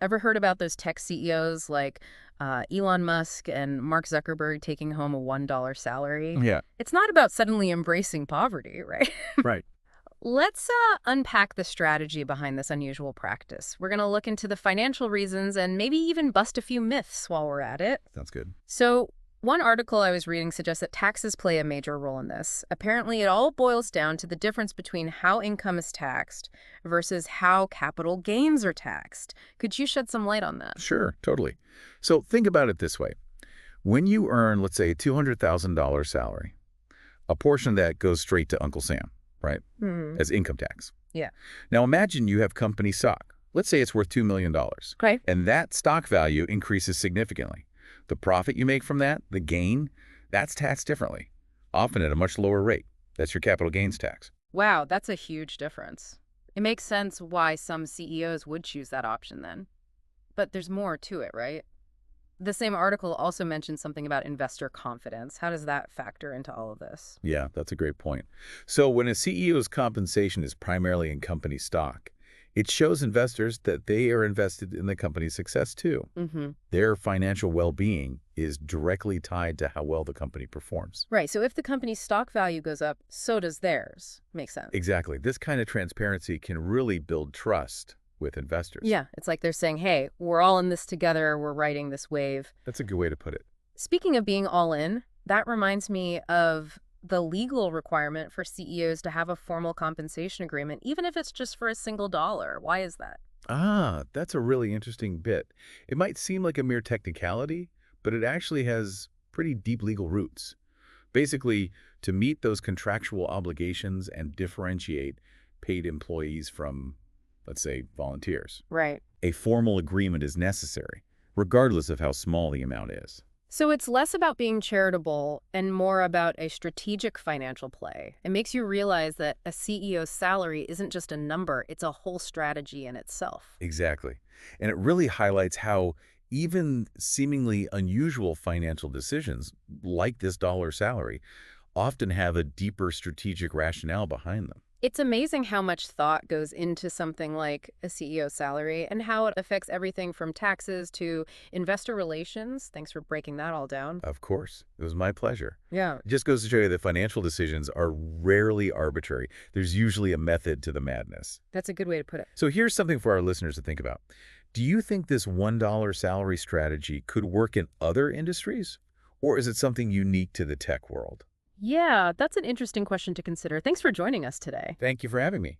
Ever heard about those tech CEOs like Elon Musk and Mark Zuckerberg taking home a $1 salary? Yeah, It's not about suddenly embracing poverty, right? right. Let's unpack the strategy behind this unusual practice. We're going to look into the financial reasons and maybe even bust a few myths while we're at it. Sounds good. So, one article I was reading suggests that taxes play a major role in this. Apparently, it all boils down to the difference between how income is taxed versus how capital gains are taxed. Could you shed some light on that? Sure, totally. So think about it this way. When you earn, let's say, a $200,000 salary, a portion of that goes straight to Uncle Sam, right, Hmm. as income tax. Yeah. Now imagine you have company stock. Let's say it's worth $2 million, dollars, Okay. and that stock value increases significantly. The profit you make from that, the gain, that's taxed differently, often at a much lower rate. That's your capital gains tax. Wow, that's a huge difference. It makes sense why some CEOs would choose that option then. But there's more to it, right? The same article also mentioned something about investor confidence. How does that factor into all of this? Yeah, that's a great point. So when a CEO's compensation is primarily in company stock, it shows investors that they are invested in the company's success too. Mm-hmm. Their financial well-being is directly tied to how well the company performs. Right. So if the company's stock value goes up, so does theirs. Makes sense. Exactly. This kind of transparency can really build trust with investors. Yeah. It's like they're saying, hey, we're all in this together. We're riding this wave. That's a good way to put it. Speaking of being all in, that reminds me of the legal requirement for CEOs to have a formal compensation agreement, even if it's just for a single dollar. Why is that? Ah, that's a really interesting bit. It might seem like a mere technicality, but it actually has pretty deep legal roots. Basically, to meet those contractual obligations and differentiate paid employees from, let's say, volunteers, Right. a formal agreement is necessary, regardless of how small the amount is. So it's less about being charitable and more about a strategic financial play. It makes you realize that a CEO's salary isn't just a number, it's a whole strategy in itself. Exactly. And it really highlights how even seemingly unusual financial decisions, like this dollar salary, often have a deeper strategic rationale behind them. It's amazing how much thought goes into something like a CEO's salary and how it affects everything from taxes to investor relations. Thanks for breaking that all down. Of course, it was my pleasure. Yeah, It just goes to show you that financial decisions are rarely arbitrary. There's usually a method to the madness. that's a good way to put it. So here's something for our listeners to think about. Do you think this $1 salary strategy could work in other industries? Or is it something unique to the tech world? Yeah, that's an interesting question to consider. Thanks for joining us today. Thank you for having me.